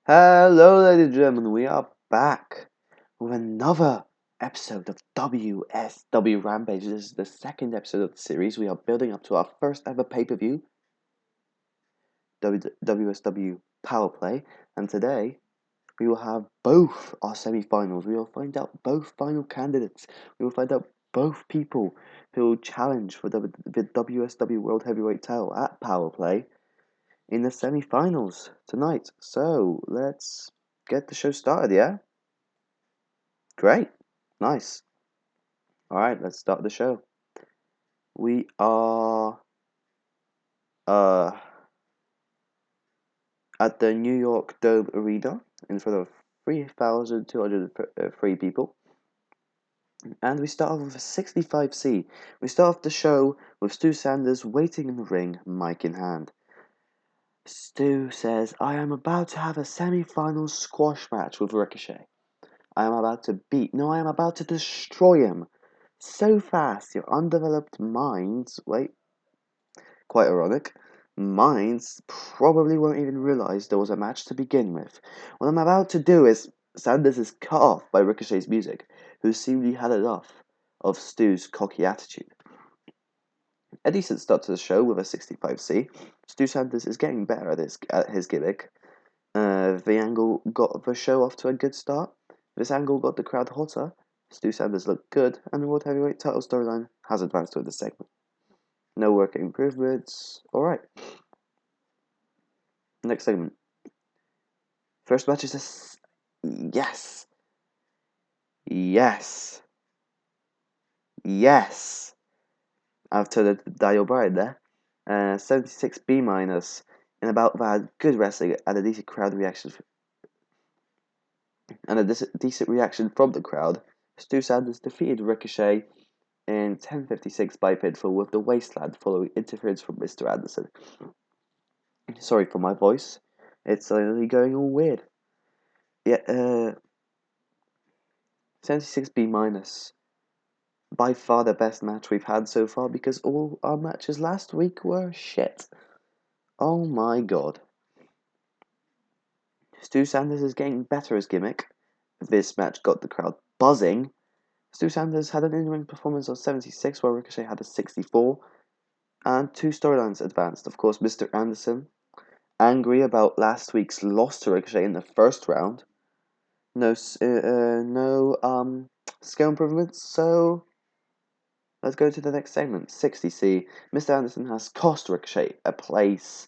Hello, ladies and gentlemen. We are back with another episode of WSW Rampage. This is the second episode of the series. We are building up to our first ever pay-per-view, WSW Power Play, and today we will have both our semi-finals. We will find out both final candidates. We will find out both people who will challenge for the WSW World Heavyweight title at Power Play in the semi-finals tonight. So let's get the show started, yeah? Great. Nice. Alright, let's start the show. We are at the New York Dome Arena in front of 3,203 people. And we start off with a 65C. We start off the show with Stu Sanders waiting in the ring, mic in hand. Stu says, I am about to have a semi-final squash match with Ricochet. I am about to destroy him. So fast, your undeveloped minds, quite ironic, minds probably won't even realize there was a match to begin with. What I'm about to do is, Sanders is cut off by Ricochet's music, who seemingly had enough of Stu's cocky attitude. A decent start to the show with a 65C. Stu Sanders is getting better at his gimmick. The angle got the show off to a good start. This angle got the crowd hotter. Stu Sanders looked good, and the World Heavyweight title storyline has advanced with the segment. No work improvements. Alright. Next segment. First match is Yes. Yes. Yes. I've turned the dial bright there. 76B minus. In about that, good wrestling and a decent crowd reaction. And a decent reaction from the crowd. Stu Sanders defeated Ricochet in 10:56 by pinfall with the wasteland following interference from Mr. Anderson. Sorry for my voice. It's suddenly going all weird. Yeah, 76B minus. By far the best match we've had so far because all our matches last week were shit. Oh my god. Stu Sanders is getting better as gimmick. This match got the crowd buzzing. Stu Sanders had an in-ring performance of 76 while Ricochet had a 64. And two storylines advanced. Of course, Mr. Anderson, angry about last week's loss to Ricochet in the first round. No skill improvements, so let's go to the next segment. 60C. Mr. Anderson has cost Ricochet a place.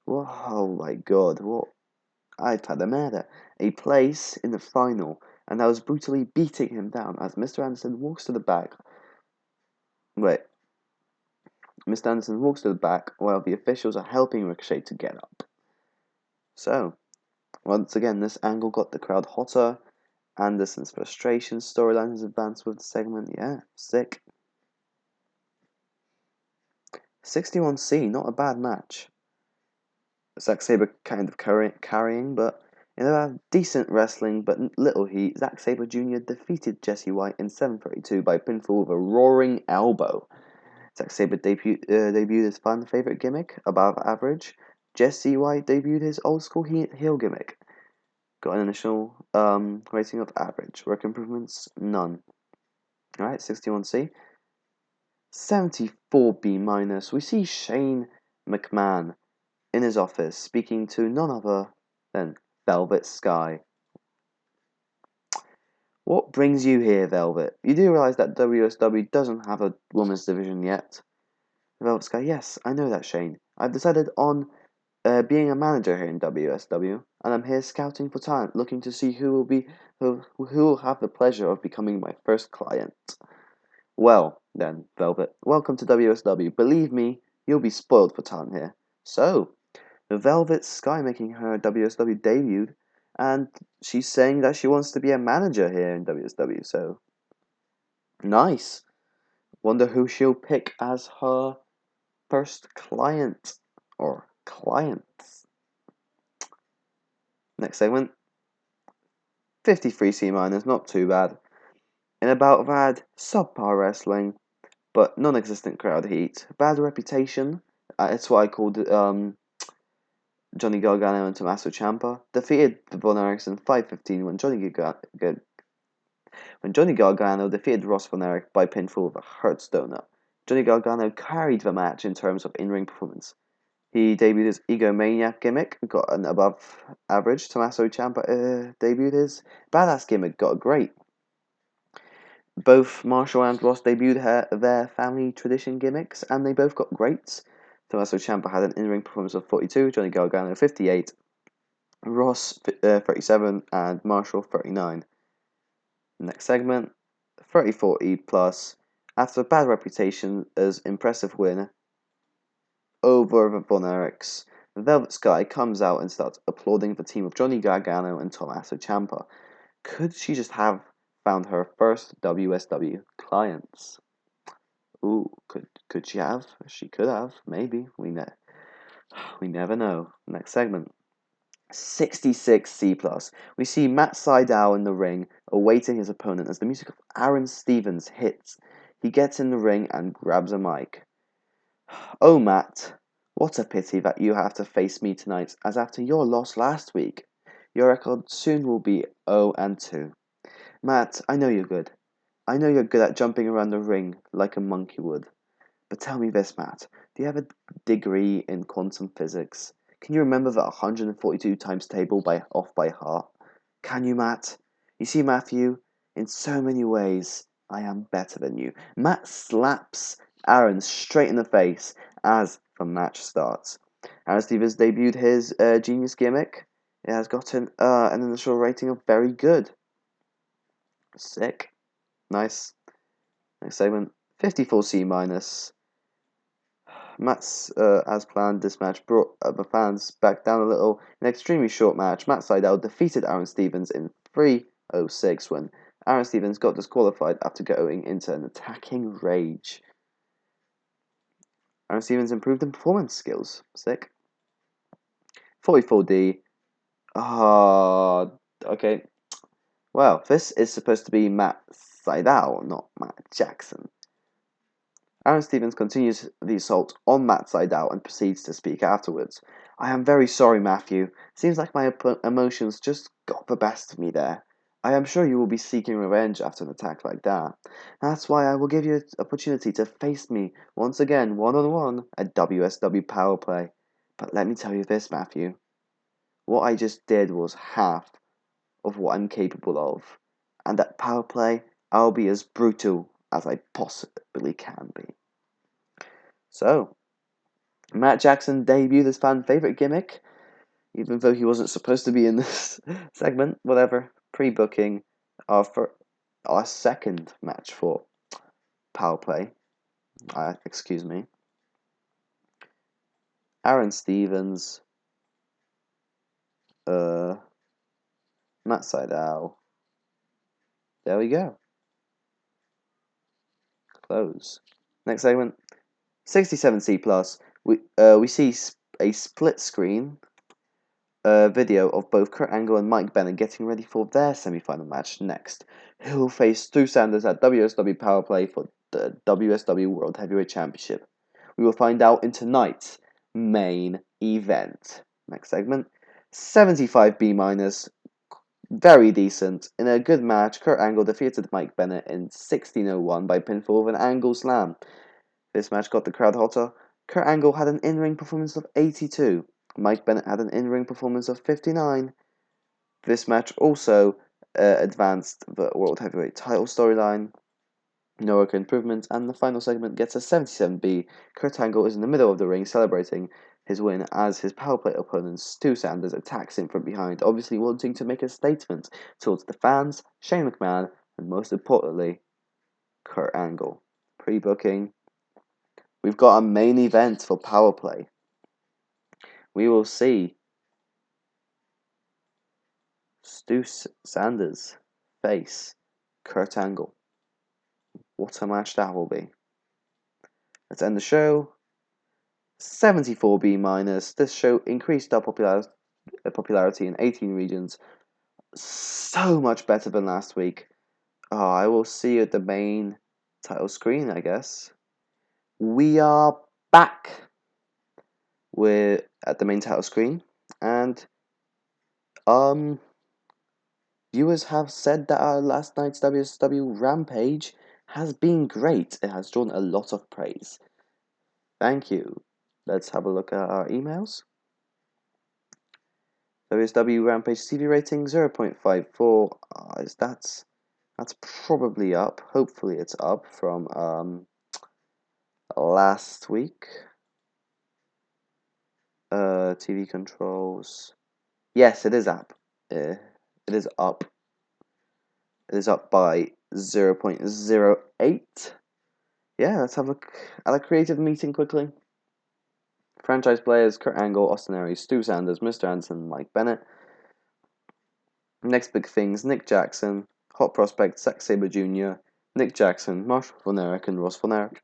Whoa, oh my god, what? I've had a murder. A place in the final, and I was brutally beating him down as Mr. Anderson walks to the back. Mr. Anderson walks to the back while the officials are helping Ricochet to get up. So, once again, this angle got the crowd hotter. Anderson's frustration storyline has advanced with the segment. Yeah, sick. 61C, not a bad match. Zack Sabre kind of carrying, but in a decent wrestling but little heat, Zack Sabre Jr. defeated Jesse White in 7:32 by pinfall with a roaring elbow. Zack Sabre debuted his fan favorite gimmick, above average. Jesse White debuted his old school heel gimmick. Got an initial rating of average. Work improvements, none. Alright, 61C. 74B minus. We see Shane McMahon in his office speaking to none other than Velvet Sky. What brings you here, Velvet? You do realize that WSW doesn't have a women's division yet? Velvet Sky, yes, I know that, Shane. I've decided on being a manager here in WSW, and I'm here scouting for talent, looking to see who will have the pleasure of becoming my first client. Well, then, Velvet, welcome to WSW. Believe me, you'll be spoiled for talent here. So, the Velvet Sky making her WSW debut, and she's saying that she wants to be a manager here in WSW, so nice. Wonder who she'll pick as her first client or clients. Next segment. 53C minus, not too bad. In about that, subpar wrestling, but non-existent crowd heat. Bad reputation. It's what I called Johnny Gargano and Tommaso Ciampa defeated the Von Erichs in 5:15 when Johnny Gargano defeated Ross Von Erich by pinfall with a Hurt Donut. Johnny Gargano carried the match in terms of in-ring performance. He debuted his egomaniac gimmick, got an above average. Tommaso Ciampa debuted his badass gimmick, got a great. Both Marshall and Ross debuted their family tradition gimmicks, and they both got greats. Tommaso Ciampa had an in-ring performance of 42, Johnny Gargano 58, Ross 37, and Marshall 39. Next segment, 34E plus. After a bad reputation as impressive win over the Von Erichs, Velvet Sky comes out and starts applauding the team of Johnny Gargano and Tommaso Ciampa. Could she just have found her first WSW clients? Ooh, could she have? She could have, maybe. We never know. Next segment. 66C plus. We see Matt Sydal in the ring, awaiting his opponent as the music of Aaron Stevens hits. He gets in the ring and grabs a mic. Oh, Matt, what a pity that you have to face me tonight, as after your loss last week, your record soon will be 0-2. Matt, I know you're good. I know you're good at jumping around the ring like a monkey would. But tell me this, Matt. Do you have a degree in quantum physics? Can you remember the 142 times table off by heart? Can you, Matt? You see, Matthew, in so many ways, I am better than you. Matt slaps Aaron straight in the face as the match starts. Aaron Stevens debuted his genius gimmick. It has gotten an initial rating of very good. Sick. Nice. Next segment, 54C minus. Matt's, as planned, this match brought the fans back down a little. In an extremely short match, Matt Sydal defeated Aaron Stevens in 3:06 when Aaron Stevens got disqualified after going into an attacking rage. Aaron Stevens improved in performance skills. Sick. 44D. Okay. Well, this is supposed to be Matt Sydal, not Matt Jackson. Aaron Stevens continues the assault on Matt Sydal and proceeds to speak afterwards. I am very sorry, Matthew. Seems like my emotions just got the best of me there. I am sure you will be seeking revenge after an attack like that. That's why I will give you an opportunity to face me once again, one-on-one, at WSW Power Play. But let me tell you this, Matthew. What I just did was half of what I'm capable of. And at Power Play, I'll be as brutal as I possibly can be. So, Matt Jackson debuted his fan favorite gimmick, even though he wasn't supposed to be in this segment. Whatever. Pre-booking for our second match for Power Play. Excuse me. Aaron Stevens, Matt Sydal. There we go. Close. Next segment. 67C plus. We see a split screen video of both Kurt Angle and Mike Bennett getting ready for their semi-final match next. Who will face Stu Sanders at WSW Power Play for the WSW World Heavyweight Championship? We will find out in tonight's main event. Next segment. 75B minus. Very decent. In a good match, Kurt Angle defeated Mike Bennett in 16:01 by pinfall with an Angle Slam. This match got the crowd hotter. Kurt Angle had an in-ring performance of 82. Mike Bennett had an in-ring performance of 59. This match also advanced the World Heavyweight title storyline. No work improvements, and the final segment gets a 77B. Kurt Angle is in the middle of the ring celebrating his win as his power play opponent Stu Sanders attacks him from behind, obviously wanting to make a statement towards the fans, Shane McMahon, and most importantly, Kurt Angle. Pre-booking. We've got a main event for Power Play. We will see Stu Sanders face Kurt Angle. What a match that will be. Let's end the show. 74B minus. This show increased our popularity in 18 regions. So much better than last week. I will see you at the main title screen, I guess. We are back. We're at the main title screen. And viewers have said that our last night's WSW Rampage has been great. It has drawn a lot of praise. Thank you. Let's have a look at our emails. WSW Rampage TV rating 0.54. That's probably up. Hopefully it's up from last week. TV controls. Yes, it is up. It is up. It is up by 0.08. Yeah, let's have a look at a creative meeting quickly. Franchise players: Kurt Angle, Austin Aries, Stu Sanders, Mr. Anderson, Mike Bennett. Next big things: Nick Jackson, Hot Prospect, Zack Sabre Jr., Nick Jackson, Marshall Von Erich, and Ross Von Erich.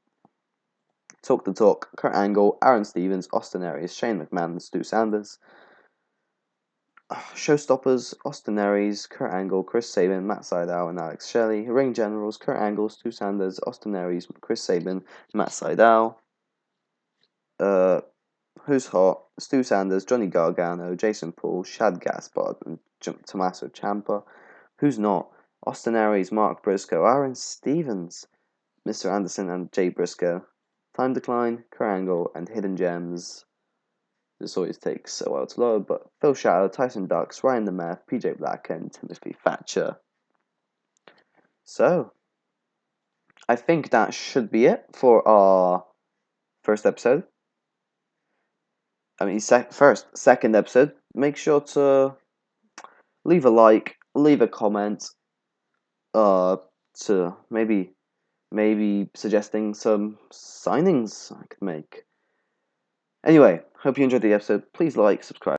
Talk the Talk: Kurt Angle, Aaron Stevens, Austin Aries, Shane McMahon, and Stu Sanders. Showstoppers: Austin Aries, Kurt Angle, Chris Sabin, Matt Sydal, and Alex Shelley. Ring Generals: Kurt Angle, Stu Sanders, Austin Aries, Chris Sabin, Matt Sydal. Who's Hot? Stu Sanders, Johnny Gargano, Jason Paul, Shad Gaspard, and Tommaso Ciampa. Who's Not? Austin Aries, Mark Briscoe, Aaron Stevens, Mr. Anderson, and Jay Briscoe. Time Decline, Kurt Angle, and Hidden Gems. This always takes a while to load, but Phil Shadow, Tyson Ducks, Ryan the Meth, PJ Black, and Timothy Thatcher. So, I think that should be it for our first episode. Second episode. Make sure to leave a like, leave a comment, to maybe suggesting some signings I could make. Anyway, hope you enjoyed the episode. Please like, subscribe.